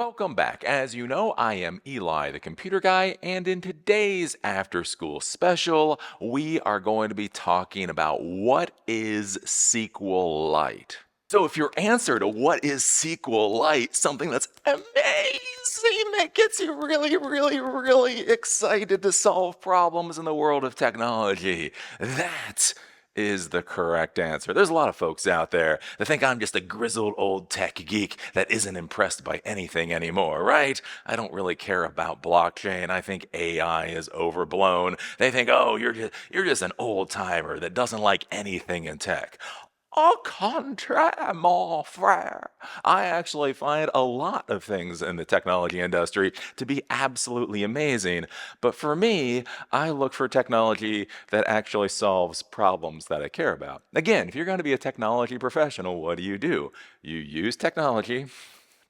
Welcome back. As you know, I am Eli, the computer guy, and in today's after school special, we are going to be talking about what is SQLite. So, if your answer to what is SQLite, something that's amazing, that gets you really, really, really excited to solve problems in the world of technology, that is the correct answer. There's a lot of folks out there that think I'm just a grizzled old tech geek that isn't impressed by anything anymore, right? I don't really care about blockchain. I think AI is overblown. They think, oh, you're just an old timer that doesn't like anything in tech. Au contraire, mon frère. I actually find a lot of things in the technology industry to be absolutely amazing. But for me, I look for technology that actually solves problems that I care about. Again, if you're going to be a technology professional, what do? You use technology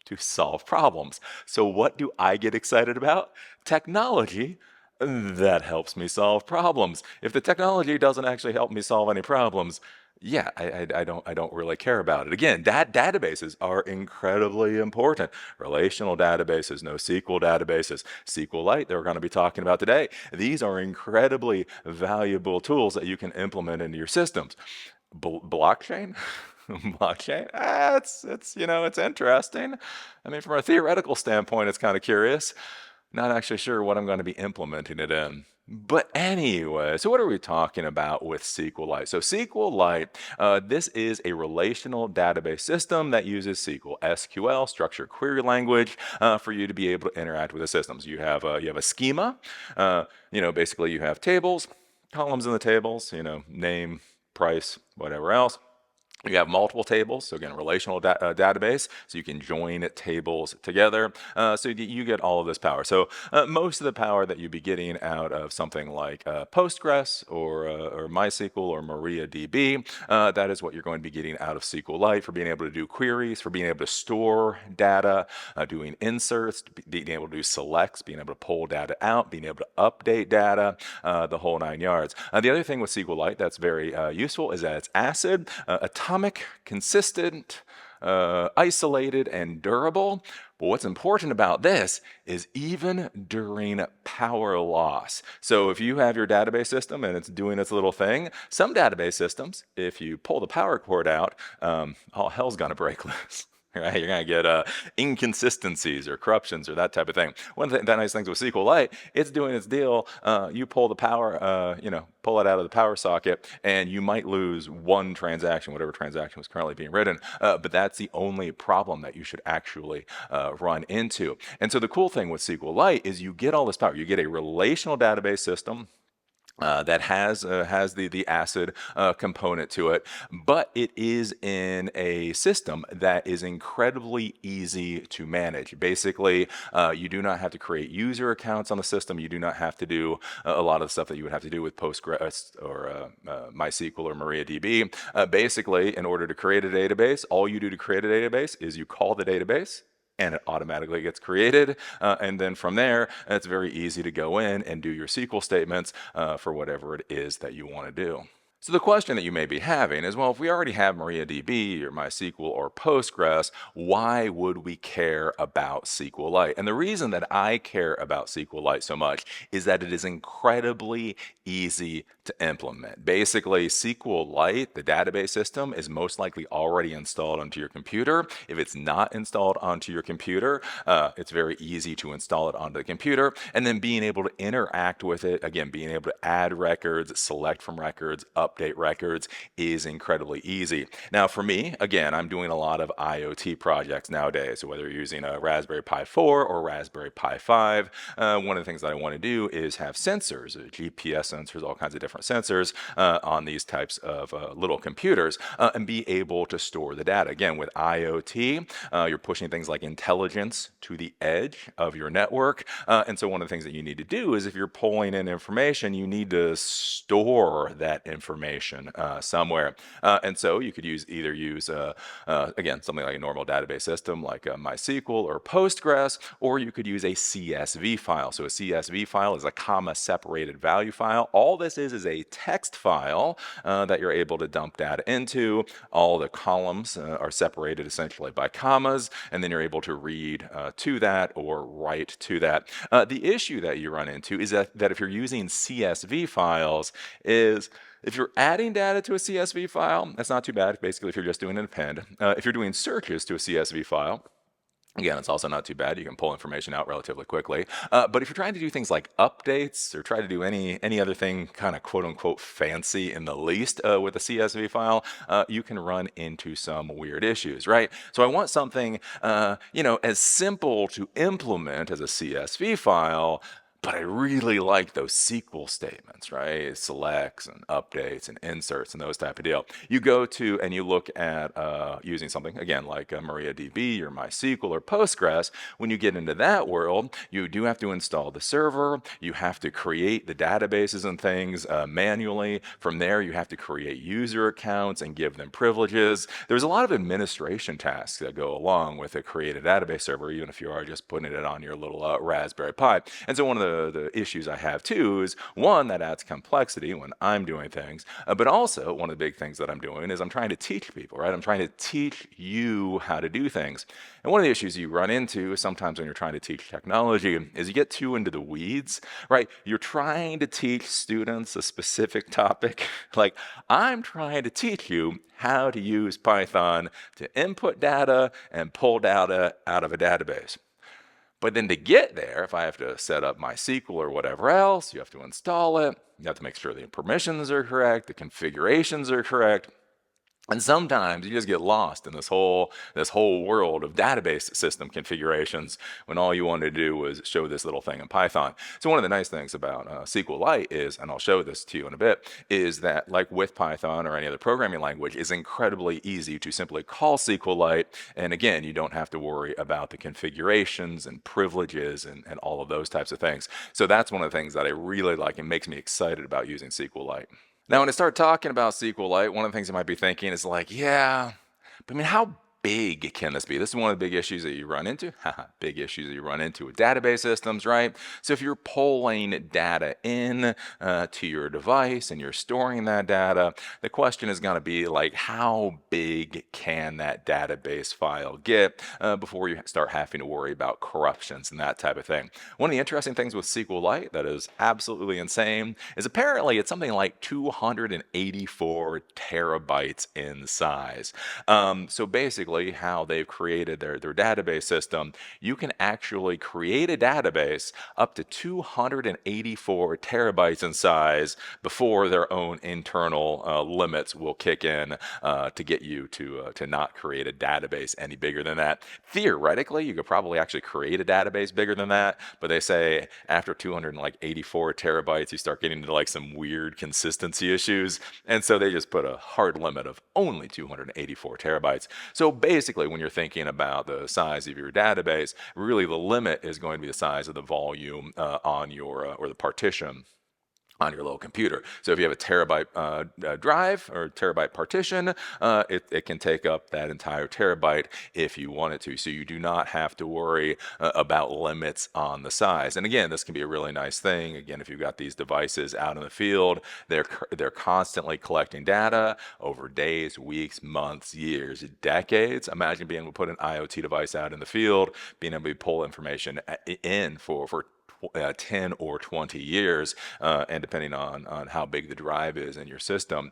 to solve problems. So, what do I get excited about? Technology that helps me solve problems. If the technology doesn't actually help me solve any problems, yeah, I don't really care about it. Again, databases are incredibly important. Relational databases, NoSQL databases, SQLite that we're going to be talking about today. These are incredibly valuable tools that you can implement into your systems. Blockchain? Blockchain? It's interesting. I mean, from a theoretical standpoint, it's kind of curious. Not actually sure what I'm going to be implementing it in. But anyway, so what are we talking about with SQLite? So SQLite, this is a relational database system that uses SQL, structured query language, for you to be able to interact with the systems. You have a schema. Basically you have tables, columns in the tables. Name, price, whatever else. You have multiple tables, so again, relational database, so you can join tables together, so you get all of this power. So most of the power that you'd be getting out of something like Postgres or MySQL or MariaDB, that is what you're going to be getting out of SQLite for being able to do queries, for being able to store data, doing inserts, being able to do selects, being able to pull data out, being able to update data, the whole nine yards. The other thing with SQLite that's very useful is that it's ACID, atomic, consistent, isolated, and durable. But what's important about this is even during power loss. So if you have your database system and it's doing its little thing, some database systems, if you pull the power cord out, all hell's gonna break loose. Right? You're going to get inconsistencies or corruptions or that type of thing. One of the nice things with SQLite, it's doing its deal. You pull the power, pull it out of the power socket, and you might lose one transaction, whatever transaction was currently being written. But that's the only problem that you should actually run into. And so the cool thing with SQLite is you get all this power. You get a relational database system that has the ACID component to it, but it is in a system that is incredibly easy to manage. Basically, you do not have to create user accounts on the system. You do not have to do a lot of the stuff that you would have to do with Postgres or MySQL or MariaDB. Basically, in order to create a database, all you do to create a database is you call the database, and it automatically gets created. And then from there, it's very easy to go in and do your SQL statements for whatever it is that you want to do. So the question that you may be having is, well, if we already have MariaDB or MySQL or Postgres, why would we care about SQLite? And the reason that I care about SQLite so much is that it is incredibly easy to implement. Basically, SQLite, the database system, is most likely already installed onto your computer. If it's not installed onto your computer, it's very easy to install it onto the computer, and then being able to interact with it, again, being able to add records, select from records, update records is incredibly easy. Now, for me, again, I'm doing a lot of IoT projects nowadays. So whether you're using a Raspberry Pi 4 or Raspberry Pi 5, one of the things that I want to do is have sensors, GPS sensors, all kinds of different sensors on these types of little computers and be able to store the data. Again, with IoT, you're pushing things like intelligence to the edge of your network. And so one of the things that you need to do is if you're pulling in information, you need to store that information information somewhere. And so you could either use again, something like a normal database system like MySQL or Postgres, or you could use a CSV file. So a CSV file is a comma separated value file. All this is a text file that you're able to dump data into. All the columns are separated essentially by commas, and then you're able to read to that or write to that. The issue that you run into is that if you're using CSV files is if you're adding data to a CSV file, that's not too bad. Basically, if you're just doing an append. If you're doing searches to a CSV file, again, it's also not too bad. You can pull information out relatively quickly. But if you're trying to do things like updates or try to do any other thing kind of quote unquote fancy in the least with a CSV file, you can run into some weird issues, right? So I want something, as simple to implement as a CSV file, but I really like those SQL statements, right? Selects and updates and inserts and those type of deal. You go to and you look at using something, again, like MariaDB or MySQL or Postgres. When you get into that world, you do have to install the server. You have to create the databases and things manually. From there, you have to create user accounts and give them privileges. There's a lot of administration tasks that go along with a created database server, even if you are just putting it on your little Raspberry Pi. And so one of the issues I have too is one that adds complexity when I'm doing things, but also one of the big things that I'm doing is I'm trying to teach people, right? I'm trying to teach you how to do things. And one of the issues you run into sometimes when you're trying to teach technology is you get too into the weeds, right? You're trying to teach students a specific topic. Like I'm trying to teach you how to use Python to input data and pull data out of a database. But then to get there, if I have to set up MySQL or whatever else, you have to install it. You have to make sure the permissions are correct, the configurations are correct. And sometimes you just get lost in this whole world of database system configurations when all you wanted to do was show this little thing in Python. So one of the nice things about SQLite is, and I'll show this to you in a bit, is that like with Python or any other programming language, it's incredibly easy to simply call SQLite. And again, you don't have to worry about the configurations and privileges and all of those types of things. So that's one of the things that I really like and makes me excited about using SQLite. Now, when I start talking about SQLite, one of the things you might be thinking is like, yeah, but I mean, how big can this be? This is one of the big issues that you run into. Big issues that you run into with database systems, right? So if you're pulling data in to your device and you're storing that data, the question is going to be like, how big can that database file get before you start having to worry about corruptions and that type of thing? One of the interesting things with SQLite that is absolutely insane is apparently it's something like 284 terabytes in size. So basically, how they've created their database system, you can actually create a database up to 284 terabytes in size before their own internal limits will kick in to get you to not create a database any bigger than that. Theoretically, you could probably actually create a database bigger than that, but they say after 284 terabytes, you start getting into like some weird consistency issues, and so they just put a hard limit of only 284 terabytes. So basically, when you're thinking about the size of your database, really the limit is going to be the size of the volume on your or the partition on your little computer. So if you have a terabyte drive or terabyte partition, it can take up that entire terabyte if you want it to. So you do not have to worry about limits on the size. And again, this can be a really nice thing. Again, if you've got these devices out in the field, they're constantly collecting data over days, weeks, months, years, decades. Imagine being able to put an IoT device out in the field, being able to pull information in for 10 or 20 years, and depending on how big the drive is in your system,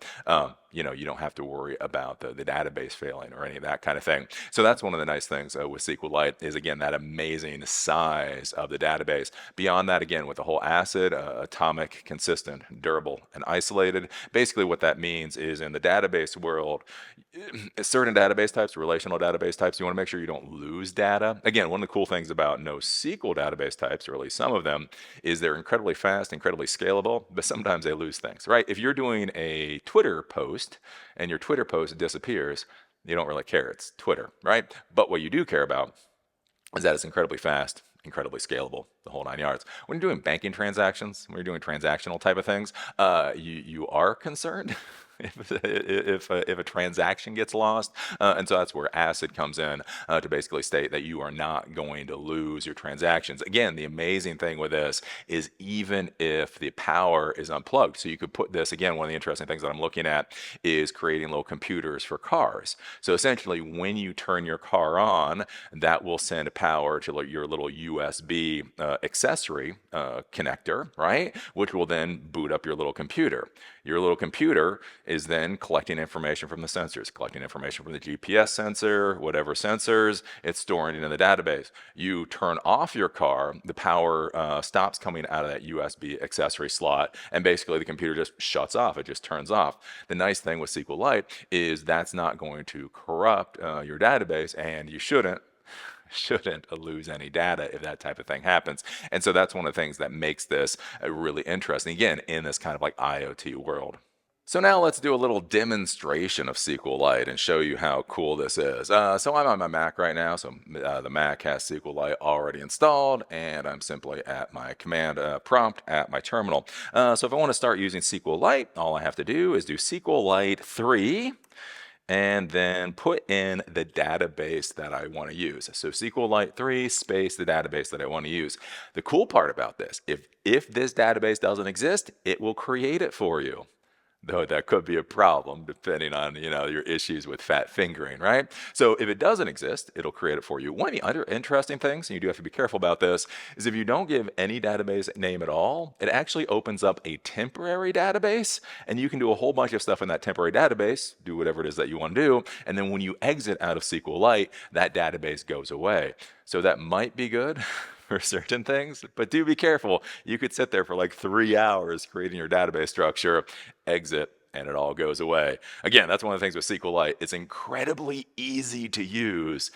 you don't have to worry about the database failing or any of that kind of thing. So that's one of the nice things with SQLite is, again, that amazing size of the database. Beyond that, again, with the whole ACID, atomic, consistent, durable, and isolated. Basically what that means is in the database world, certain database types, relational database types, you want to make sure you don't lose data. Again, one of the cool things about NoSQL database types, or at least some of them, is they're incredibly fast, incredibly scalable, but sometimes they lose things, right? If you're doing a Twitter post and your Twitter post disappears, you don't really care. It's Twitter, right? But what you do care about is that it's incredibly fast, incredibly scalable, the whole 9 yards. When you're doing banking transactions, when you're doing transactional type of things, you are concerned if a transaction gets lost. And so that's where ACID comes in to basically state that you are not going to lose your transactions. Again, the amazing thing with this is even if the power is unplugged, so you could put this, again, one of the interesting things that I'm looking at is creating little computers for cars. So essentially, when you turn your car on, that will send power to your little USB accessory connector, right? Which will then boot up your little computer. Your little computer is then collecting information from the sensors, collecting information from the GPS sensor, whatever sensors, it's storing it in the database. You turn off your car, the power stops coming out of that USB accessory slot, and basically the computer just shuts off. It just turns off. The nice thing with SQLite is that's not going to corrupt your database, and you shouldn't lose any data if that type of thing happens. And so that's one of the things that makes this really interesting, again, in this kind of like IoT world. So now let's do a little demonstration of SQLite and show you how cool this is. So I'm on my Mac right now, so the Mac has SQLite already installed, and I'm simply at my command prompt at my terminal. So if I want to start using SQLite, all I have to do is do SQLite 3, and then put in the database that I want to use. So SQLite 3 space the database that I want to use. The cool part about this, if this database doesn't exist, it will create it for you. Though that could be a problem depending on, your issues with fat fingering, right? So if it doesn't exist, it'll create it for you. One of the other interesting things, and you do have to be careful about this, is if you don't give any database name at all, it actually opens up a temporary database, and you can do a whole bunch of stuff in that temporary database, do whatever it is that you want to do, and then when you exit out of SQLite, that database goes away. So that might be good for certain things, but do be careful. You could sit there for like 3 hours creating your database structure, exit, and it all goes away. Again, that's one of the things with SQLite. It's incredibly easy to use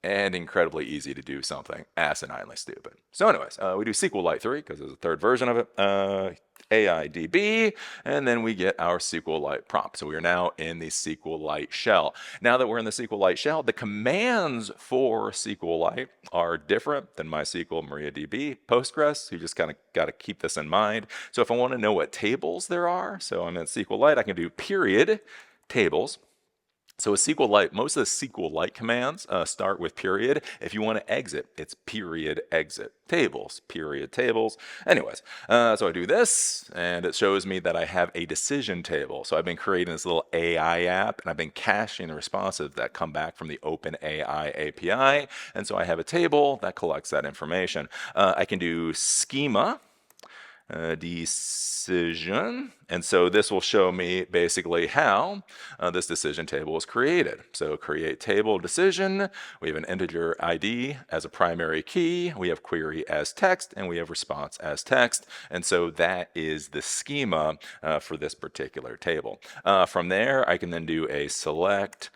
and incredibly easy to do something asininely stupid. So anyways, we do SQLite 3 because there's a third version of it. AIDB, and then we get our SQLite prompt. So we are now in the SQLite shell. Now that we're in the SQLite shell, the commands for SQLite are different than MySQL, MariaDB, Postgres. You just kind of got to keep this in mind. So if I want to know what tables there are, so I'm in SQLite, I can do period tables. So with SQLite, most of the SQLite commands start with period. If you want to exit, it's period exit. Tables, period tables. Anyways, so I do this, and it shows me that I have a decision table. So I've been creating this little AI app, and I've been caching the responses that come back from the OpenAI API. And so I have a table that collects that information. I can do schema. Decision, and so this will show me basically how this decision table is created. So create table decision, we have an integer ID as a primary key, we have query as text, and we have response as text, and so that is the schema for this particular table. From there, I can then do a select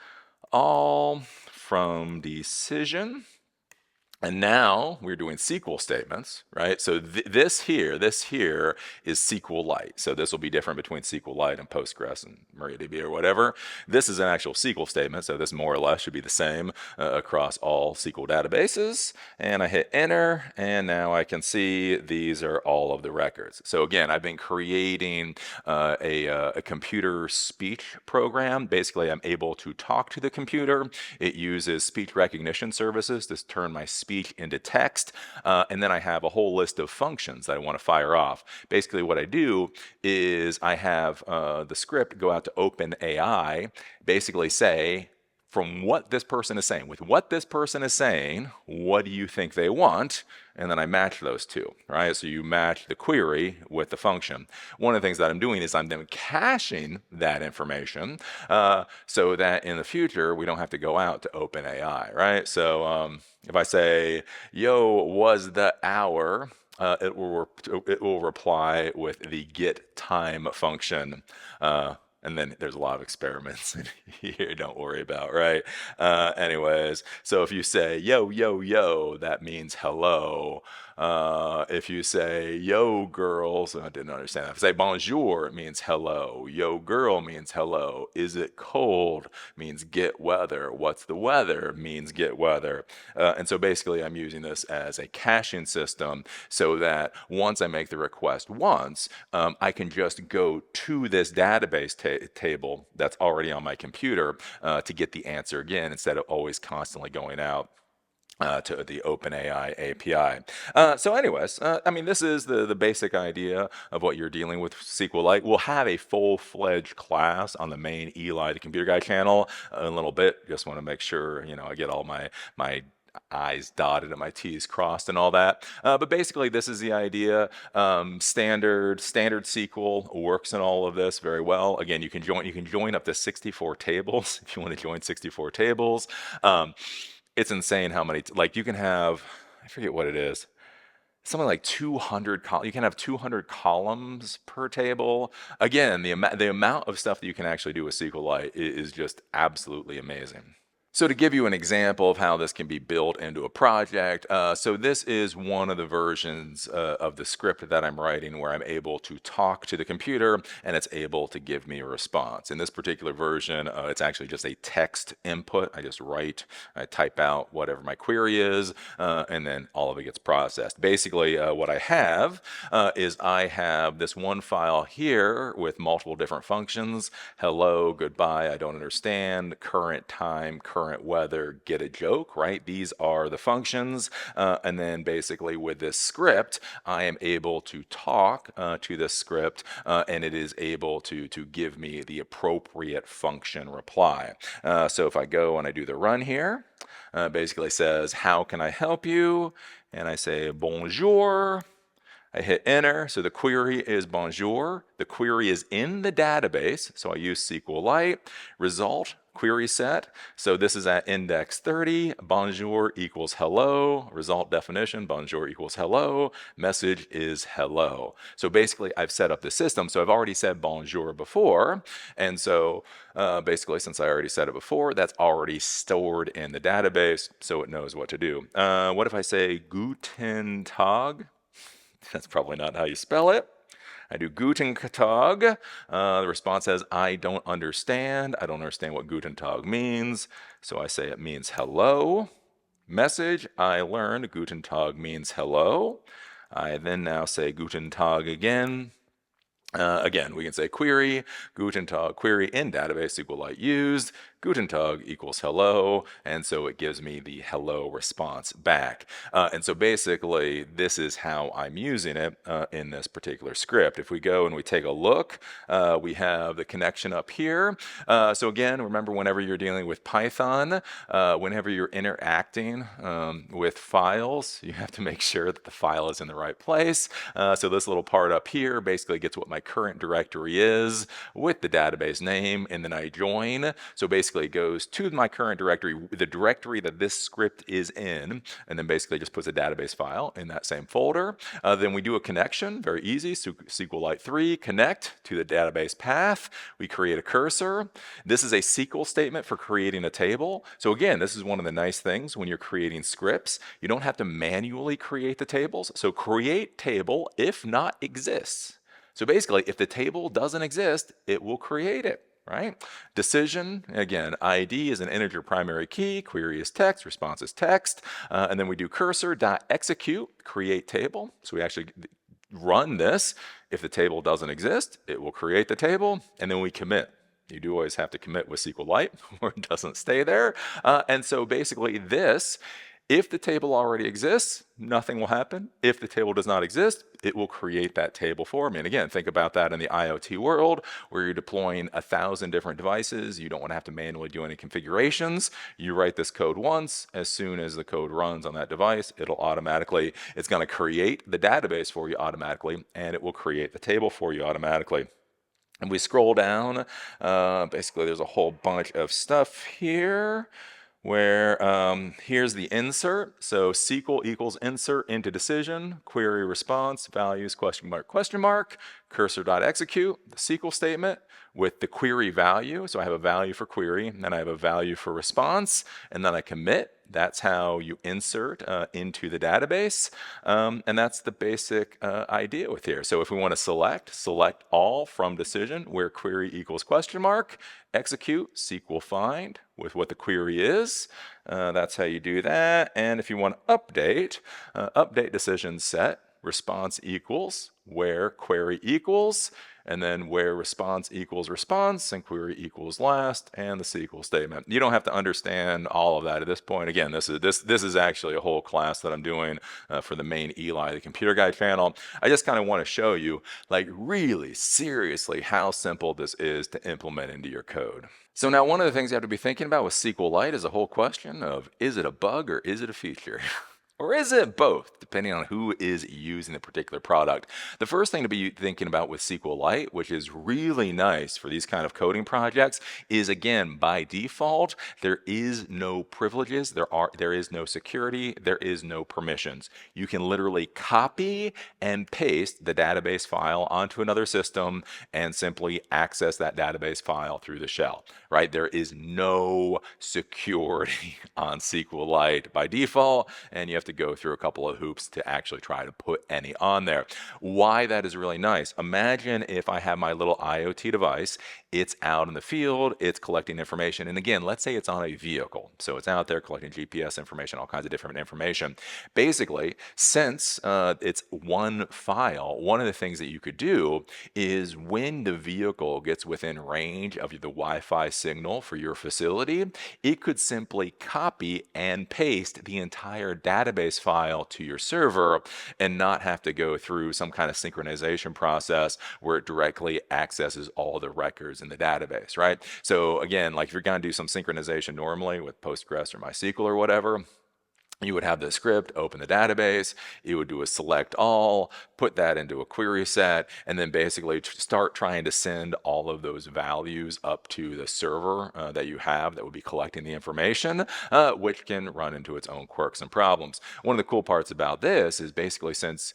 all from decision. And now we're doing SQL statements, right? So this here is SQLite. So this will be different between SQLite and Postgres and MariaDB or whatever. This is an actual SQL statement, so this more or less should be the same across all SQL databases. And I hit enter, and now I can see these are all of the records. So again, I've been creating a computer speech program. Basically, I'm able to talk to the computer. It uses speech recognition services to turn my speech into text, and then I have a whole list of functions that I want to fire off. Basically what I do is I have the script go out to OpenAI, basically say, from what this person is saying, with what this person is saying, what do you think they want? And then I match those two, right? So you match the query with the function. One of the things that I'm doing is I'm then caching that information so that in the future, we don't have to go out to OpenAI, right? So if I say, yo, was the hour, it will reply with the get time function. And then there's a lot of experiments in here, don't worry about, right? Anyways, so if you say, yo, yo, yo, that means hello. If you say, yo, girl, so I didn't understand that. If I say bonjour, it means hello. Yo, girl means hello. Is it cold? Means get weather. What's the weather? Means get weather. And so basically, I'm using this as a caching system so that once I make the request once, I can just go to this database table that's already on my computer to get the answer again instead of always constantly going out to the OpenAI API. So anyways, I mean, this is the basic idea of what you're dealing with SQLite. We'll have a full-fledged class on the main Eli, the Computer Guy channel in a little bit. Just want to make sure, I get all my I's dotted and my T's crossed and all that. But basically, this is the idea. Standard SQL works in all of this very well. Again, you can join up to 64 tables if you want to join 64 tables. It's insane how many, like you can have, I forget what it is, something like 200, you can have 200 columns per table. Again, the amount of stuff that you can actually do with SQLite is just absolutely amazing. So to give you an example of how this can be built into a project, so this is one of the versions of the script that I'm writing where I'm able to talk to the computer and it's able to give me a response. In this particular version, it's actually just a text input. I type out whatever my query is, and then all of it gets processed. Basically, what I have is I have this one file here with multiple different functions. Hello, goodbye, I don't understand, current time, current weather, get a joke, right? These are the functions. And then basically with this script, I am able to talk to this script and it is able to give me the appropriate function reply. So if I go and I do the run here, basically says, how can I help you? And I say, bonjour. I hit enter, so the query is bonjour. The query is in the database, so I use SQLite. Result, query set. So this is at index 30. Bonjour equals hello. Result definition, bonjour equals hello. Message is hello. So basically, I've set up the system. So I've already said bonjour before. And so basically, since I already said it before, that's already stored in the database, so it knows what to do. What if I say guten Tag? That's probably not how you spell it. I do Guten Tag. The response says, I don't understand. I don't understand what Guten Tag means. So I say it means hello. Message, I learned Guten Tag means hello. I then now say Guten Tag again. Again, we can say query, Guten Tag, query in database SQLite used, Guten Tag equals hello, and so it gives me the hello response back. And so basically, this is how I'm using it in this particular script. If we go and we take a look, we have the connection up here. So again, remember whenever you're dealing with Python, whenever you're interacting with files, you have to make sure that the file is in the right place. So this little part up here basically gets what my current directory is with the database name, and then I join. So basically it goes to my current directory, the directory that this script is in, and then basically just puts a database file in that same folder. Then we do a connection, very easy, SQLite 3, connect to the database path. We create a cursor. This is a SQL statement for creating a table. So again, this is one of the nice things when you're creating scripts. You don't have to manually create the tables. So create table if not exists. So basically, if the table doesn't exist, it will create it, right? Decision, again, ID is an integer primary key, query is text, response is text, and then we do cursor.execute, create table. So we actually run this. If the table doesn't exist, it will create the table, and then we commit. You do always have to commit with SQLite, or it doesn't stay there. And so basically this, if the table already exists, nothing will happen. If the table does not exist, it will create that table for me. And again, think about that in the IoT world where you're deploying 1,000 different devices. You don't want to have to manually do any configurations. You write this code once. As soon as the code runs on that device, it's going to create the database for you automatically, and it will create the table for you automatically. And we scroll down, basically there's a whole bunch of stuff here where here's the insert. So SQL equals insert into decision, query response, values, question mark, cursor.execute, the SQL statement with the query value. So I have a value for query, and then I have a value for response, and then I commit. That's how you insert into the database. And that's the basic idea with here. So if we want to select all from decision where query equals question mark, execute SQL find with what the query is. That's how you do that. And if you want to update decision set, response equals where query equals, and then where response equals response and query equals last, and the SQL statement. You don't have to understand all of that at this point. Again, this is actually a whole class that I'm doing for the main Eli, the Computer Guy channel. I just kind of want to show you, like, really seriously how simple this is to implement into your code. So now one of the things you have to be thinking about with SQLite is a whole question of, is it a bug or is it a feature? Or is it both, depending on who is using the particular product? The first thing to be thinking about with SQLite, which is really nice for these kind of coding projects, is again, by default, there is no privileges, there is no security, there is no permissions. You can literally copy and paste the database file onto another system and simply access that database file through the shell, right? There is no security on SQLite by default, and you have to go through a couple of hoops to actually try to put any on there. Why that is really nice. Imagine if I have my little IoT device, it's out in the field, it's collecting information. And again, let's say it's on a vehicle. So it's out there collecting GPS information, all kinds of different information. Basically, since it's one file, one of the things that you could do is when the vehicle gets within range of the Wi-Fi signal for your facility, it could simply copy and paste the entire database file to your server and not have to go through some kind of synchronization process where it directly accesses all the records in the database, right? So again, like if you're going to do some synchronization normally with Postgres or MySQL or whatever, you would have the script, open the database, it would do a select all, put that into a query set, and then basically start trying to send all of those values up to the server that you have that would be collecting the information, which can run into its own quirks and problems. One of the cool parts about this is basically since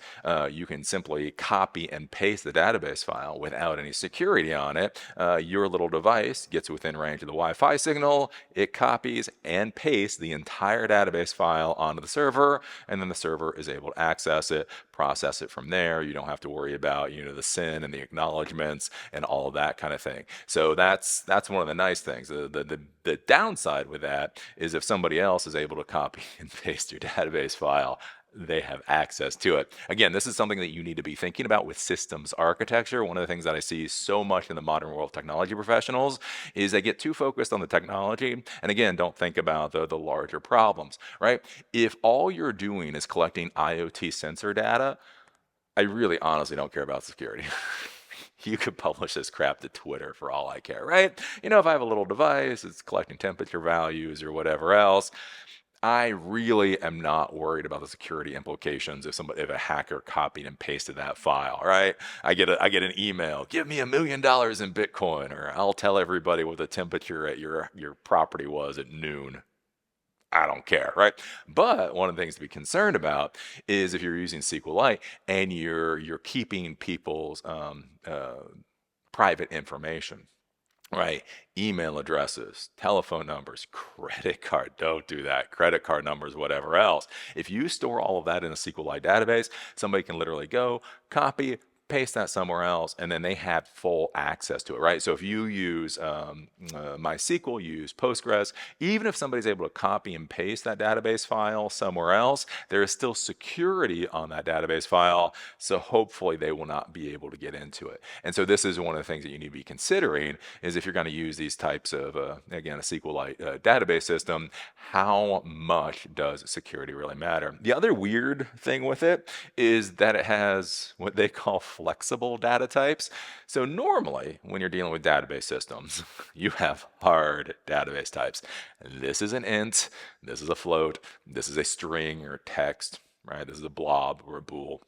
you can simply copy and paste the database file without any security on it, your little device gets within range of the Wi-Fi signal, it copies and pastes the entire database file onto the server, and then the server is able to access it, process it from there. You don't have to worry about, the SYN and the acknowledgments and all of that kind of thing. So that's one of the nice things. The downside with that is if somebody else is able to copy and paste your database file, they have access to it. Again, this is something that you need to be thinking about with systems architecture. One of the things that I see so much in the modern world of technology professionals is they get too focused on the technology and again, don't think about the larger problems, right? If all you're doing is collecting IoT sensor data, I really honestly don't care about security. You could publish this crap to Twitter for all I care, right? If I have a little device, it's collecting temperature values or whatever else, I really am not worried about the security implications if a hacker copied and pasted that file, right? I get an email, give me $1 million in Bitcoin, or I'll tell everybody what the temperature at your property was at noon. I don't care, right? But one of the things to be concerned about is if you're using SQLite and you're keeping people's private information. Right, email addresses, telephone numbers, credit card, don't do that, credit card numbers, whatever else. If you store all of that in a SQLite database, somebody can literally go, copy, paste that somewhere else, and then they have full access to it, right? So if you use MySQL, you use Postgres, even if somebody's able to copy and paste that database file somewhere else, there is still security on that database file, so hopefully they will not be able to get into it. And so this is one of the things that you need to be considering is if you're going to use these types of, again, a SQLite database system, how much does security really matter? The other weird thing with it is that it has what they call flexible data types. So normally when you're dealing with database systems, you have hard database types. This is an int, this is a float, this is a string or text, right? This is a blob or a bool,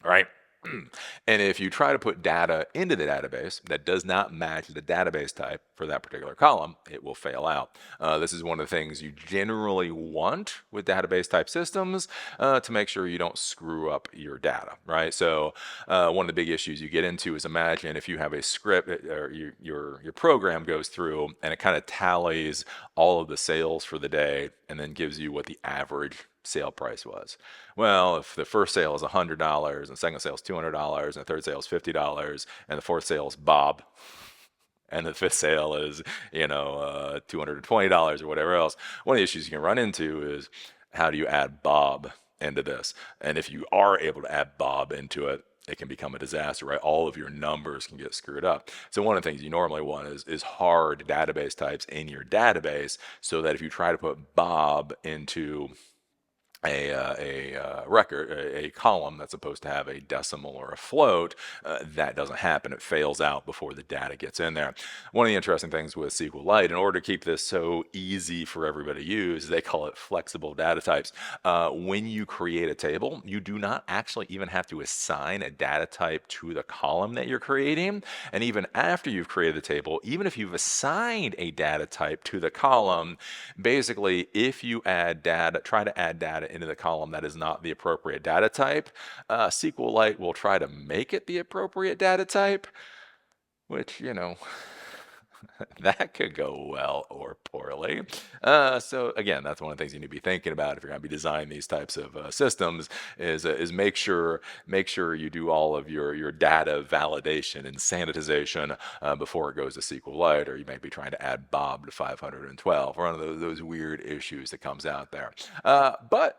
right? And if you try to put data into the database that does not match the database type for that particular column, it will fail out. This is one of the things you generally want with database type systems to make sure you don't screw up your data, right? So one of the big issues you get into is, imagine if you have a script or your program goes through and it kind of tallies all of the sales for the day and then gives you what the average sale price was. Well, if the first sale is $100 and the second sale is $200 and the third sale is $50 and the fourth sale is Bob and the fifth sale is, $220 or whatever else, one of the issues you can run into is, how do you add Bob into this? And if you are able to add Bob into it, it can become a disaster, right? All of your numbers can get screwed up. So one of the things you normally want is hard database types in your database, so that if you try to put Bob into a record, a column that's supposed to have a decimal or a float, that doesn't happen. It fails out before the data gets in there. One of the interesting things with SQLite, in order to keep this so easy for everybody to use, they call it flexible data types. When you create a table, you do not actually even have to assign a data type to the column that you're creating. And even after you've created the table, even if you've assigned a data type to the column, basically, if you add data, try to add data into the column that is not the appropriate data type, SQLite will try to make it the appropriate data type, which, that could go well or poorly. So again, that's one of the things you need to be thinking about if you're going to be designing these types of systems. Is make sure you do all of your data validation and sanitization before it goes to SQLite, or you may be trying to add Bob to 512, or one of those weird issues that comes out there. But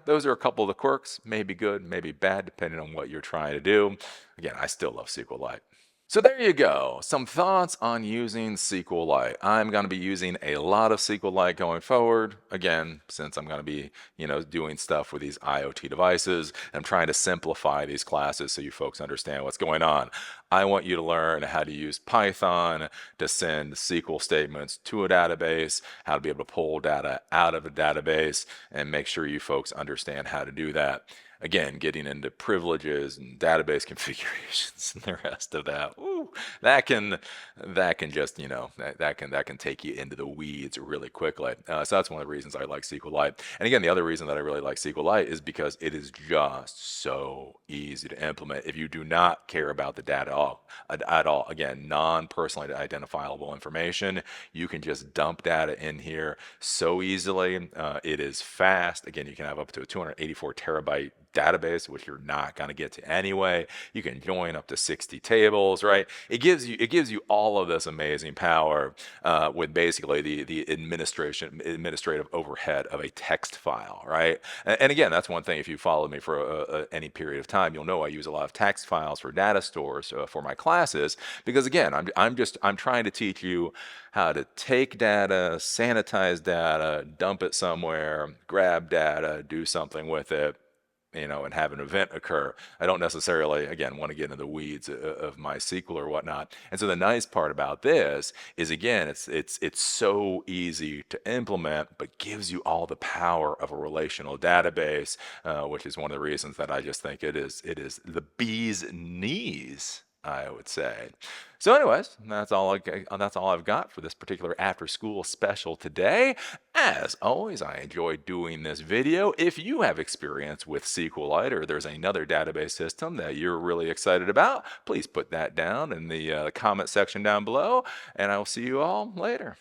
those are a couple of the quirks. Maybe good, maybe bad, depending on what you're trying to do. Again, I still love SQLite. So there you go, some thoughts on using SQLite. I'm going to be using a lot of SQLite going forward. Again, since I'm going to be, doing stuff with these IoT devices, I'm trying to simplify these classes so you folks understand what's going on. I want you to learn how to use Python to send SQL statements to a database, how to be able to pull data out of a database, and make sure you folks understand how to do that. Again, getting into privileges and database configurations and the rest of that, that can just that can take you into the weeds really quickly. So that's one of the reasons I like SQLite. And again, the other reason that I really like SQLite is because it is just so easy to implement. If you do not care about the data at all, again, non-personally identifiable information, you can just dump data in here so easily. It is fast. Again, you can have up to a 284 terabyte database, which you're not going to get to anyway. You can join up to 60 tables, right? It gives you all of this amazing power with basically the administrative overhead of a text file, right? And again, that's one thing. If you followed me for any period of time, you'll know I use a lot of text files for data stores for my classes, because again, I'm trying to teach you how to take data, sanitize data, dump it somewhere, grab data, do something with it, and have an event occur. I don't necessarily, again, want to get into the weeds of MySQL or whatnot. And so the nice part about this is, again, it's so easy to implement, but gives you all the power of a relational database, which is one of the reasons that I just think it is the bee's knees, I would say. So anyways, that's all I've got for this particular after school special today. As always, I enjoyed doing this video. If you have experience with SQLite, or there's another database system that you're really excited about, please put that down in the comment section down below, and I will see you all later.